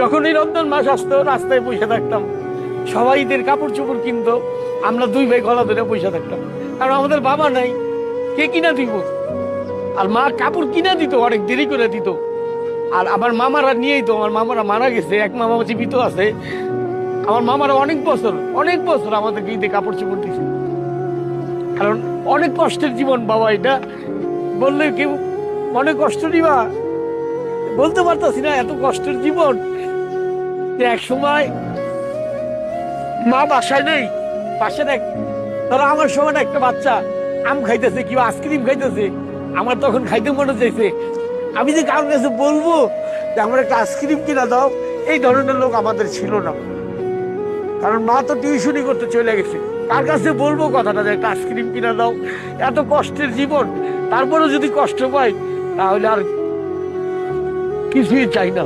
যখনই রমজান মাস আসতো রাস্তায় বসে থাকতাম, সবাই ঈদের কাপড় চোপড় কিনতো, আমরা দুই ভাই গলা ধরে বসে থাকতাম, কারণ আমাদের বাবা নাই, কে কিনা দিব। আর মা কাপড় কিনা দিত, অনেক দেরি করে দিত। আর আমার মামারা নিয়েই তো, আমার মামারা মারা গেছে, এক মামা জীবিত আছে। আমার মামারা অনেক বছর আমাদেরকে ঈদে কাপড় চোপড় দিছে, কারণ অনেক কষ্টের জীবন বাবা। এটা বললে কেউ অনেক কষ্ট দিবা, বলতে পারতাছি না, এত কষ্টের জীবন যে এক সময় মা বাসায় নেই, পাশে দেখ, ধরো আমার সময় একটা বাচ্চা আম খাইতেছে কিংবা আইসক্রিম খাইতেছে, আমার তখন খাইতে মনে চাইছে, আমি যে কারোর কাছে বলবো যে আমার একটা আইসক্রিম কিনা দাও, এই ধরনের লোক আমাদের ছিল না। কারণ মা তো টিউশনই করতে চলে গেছে, কার কাছে বলবো কথাটা যে একটা আইসক্রিম কিনা দাও। এত কষ্টের জীবন, তারপরেও যদি কষ্ট পাই তাহলে আর কিছুই চাই না।